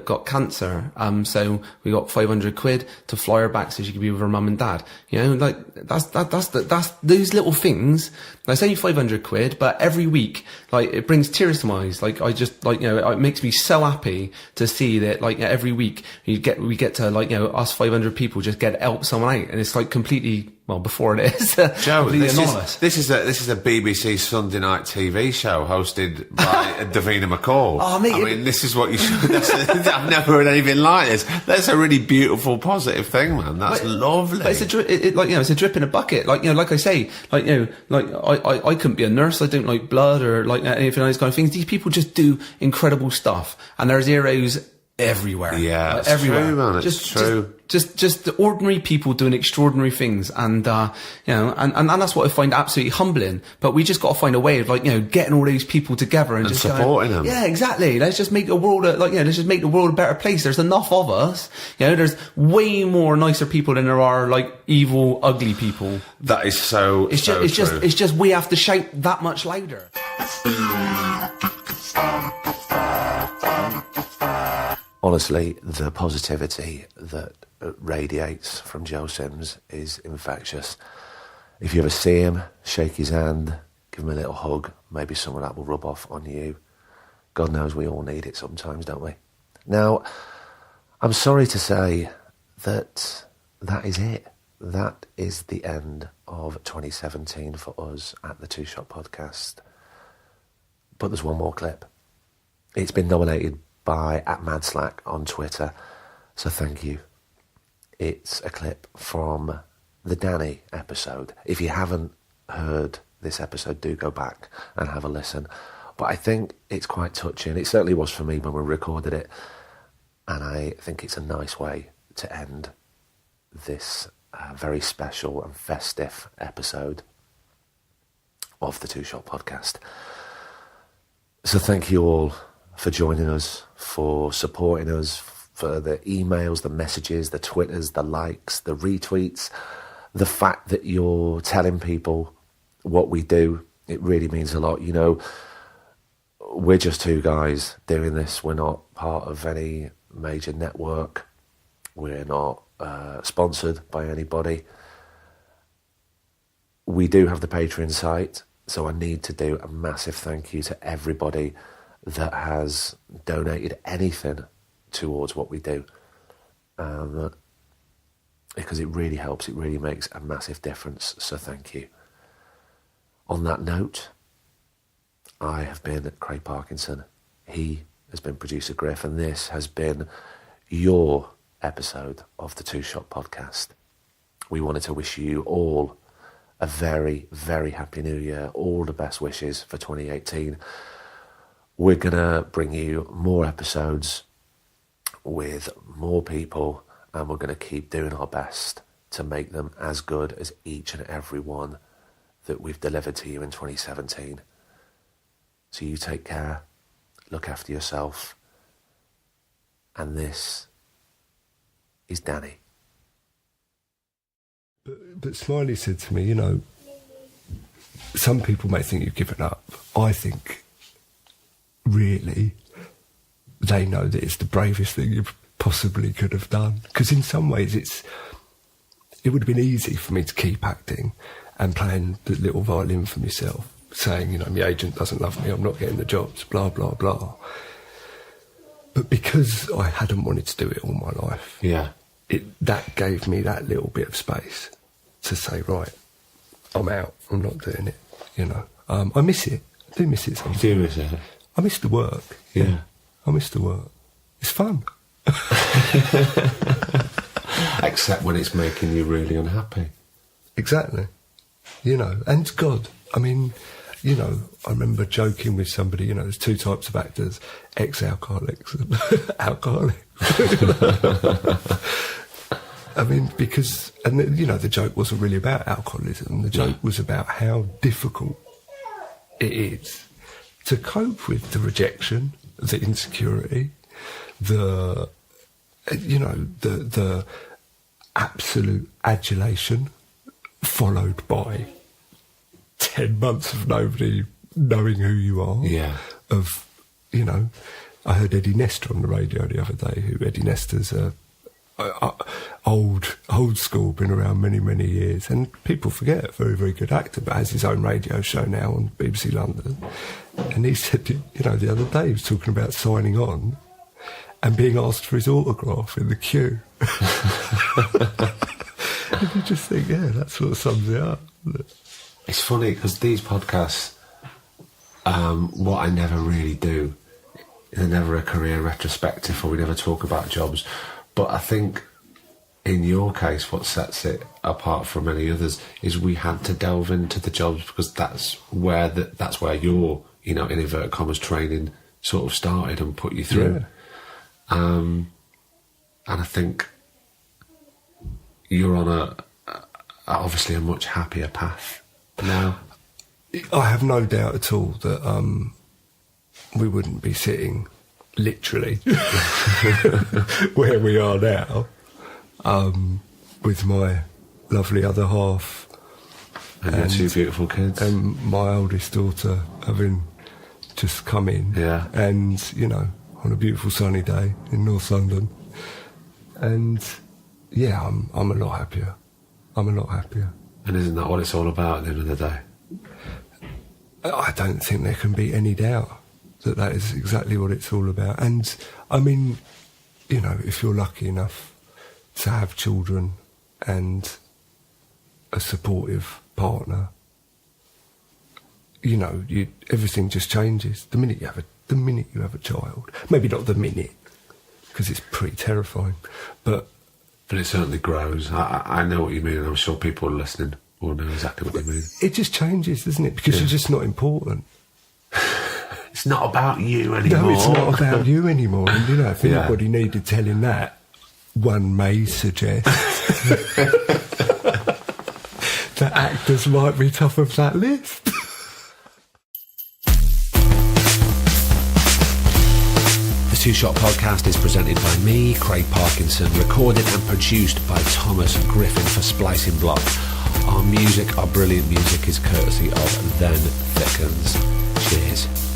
got cancer. So we got £500 to fly her back so she could be with her mum and dad. That's those little things. It's only £500, but every week, it brings tears to my eyes. It makes me so happy to see that, every week we get to, us 500 people just get someone out, and it's completely, well, before it is, Joe, anonymous. This is a BBC Sunday night TV show hosted by Davina McCall. Oh, mate, this is what you should. I've never heard anything like this. That's a really beautiful, positive thing, man. That's lovely. But it's a drip in a bucket. Like I say, I couldn't be a nurse. I don't like blood or anything like those kind of things. These people just do incredible stuff, and there's heroes everywhere. Yeah, it's everywhere. True, man. It's true. Just the ordinary people doing extraordinary things, and and that's what I find absolutely humbling. But we just got to find a way of getting all these people together and just supporting them. Yeah, exactly. Let's just make the world let's just make the world a better place. There's enough of us. There's way more nicer people than there are evil, ugly people. That is so. It's just we have to shout that much louder. Honestly, the positivity that radiates from Joe Sims is infectious. If you ever see him, shake his hand, give him a little hug, maybe some of that will rub off on you. God knows we all need it sometimes, don't we? Now, I'm sorry to say that is it. That is the end of 2017 for us at the Two Shot Podcast. But there's one more clip. It's been nominated by @MadSlack on Twitter, so thank you. It's a clip from the Danny episode. If you haven't heard this episode, do go back and have a listen. But I think it's quite touching. It certainly was for me when we recorded it, and I think it's a nice way to end this very special and festive episode. of the Two Shot Podcast. So thank you all for joining us, for supporting us, for the emails, the messages, the Twitters, the likes, the retweets, the fact that you're telling people what we do. It really means a lot. You know, we're just two guys doing this. We're not part of any major network. We're not sponsored by anybody. We do have the Patreon site, so I need to do a massive thank you to everybody that has donated anything towards what we do, because it really helps, it really makes a massive difference, so thank you. On that note, I have been Craig Parkinson, he has been producer Griff, and this has been your episode of the Two Shot Podcast. We wanted to wish you all a very, very happy new year, all the best wishes for 2018. We're going to bring you more episodes with more people, and we're going to keep doing our best to make them as good as each and every one that we've delivered to you in 2017. So you take care, look after yourself, and this is Danny. But Smiley said to me, you know, some people may think you've given up. I think, really, they know that it's the bravest thing you possibly could have done. Because in some ways it would have been easy for me to keep acting and playing the little violin for myself, saying, you know, my agent doesn't love me, I'm not getting the jobs, blah, blah, blah. But because I hadn't wanted to do it all my life, that gave me that little bit of space to say, right, I'm out, I'm not doing it, you know. I miss it. I do miss it sometimes. You do miss it? I miss the work. Yeah. I miss the work. It's fun. Except when it's making you really unhappy. Exactly. You know, and God, I mean, you know, I remember joking with somebody, you know, there's two types of actors, ex-alcoholics and alcoholics. I mean, because, and you know, the joke wasn't really about alcoholism. The joke was about how difficult it is to cope with the rejection, the insecurity, the, you know, the absolute adulation followed by 10 months of nobody knowing who you are. Yeah. Of, you know, I heard Eddie Nestor on the radio the other day, who Eddie Nestor's old school, been around many, many years, and people forget, very, very good actor, but has his own radio show now on BBC London. And he said, you know, the other day he was talking about signing on and being asked for his autograph in the queue. And you just think, yeah, that sort of sums it up. It's funny because these podcasts, what I never really do, they're never a career retrospective, or we never talk about jobs. But I think in your case, what sets it apart from many others is we had to delve into the jobs because that's where your, you know, in inverted commas, training sort of started and put you through. Yeah. And I think you're on obviously a much happier path now. I have no doubt at all that we wouldn't be sitting literally where we are now, with my lovely other half and your two beautiful kids, and my oldest daughter having just come in, and you know, on a beautiful sunny day in North London, and yeah, I'm a lot happier. I'm a lot happier. And isn't that what it's all about at the end of the day? I don't think there can be any doubt that is exactly what it's all about. And I mean, you know, if you're lucky enough to have children and a supportive partner, you know, everything just changes the minute you have a child. Maybe not the minute, because it's pretty terrifying, but it certainly grows. I know what you mean, and I'm sure people listening will know exactly what you mean. It just changes, doesn't it? Because you're just not important. It's not about you anymore. No, it's not about you anymore. And, you know, if anybody needed telling that, one may suggest that actors might be top of that list. Two Shot Podcast is presented by me, Craig Parkinson, recorded and produced by Thomas Griffin for Splicing Block. Our brilliant music is courtesy of Then Thickens. Cheers.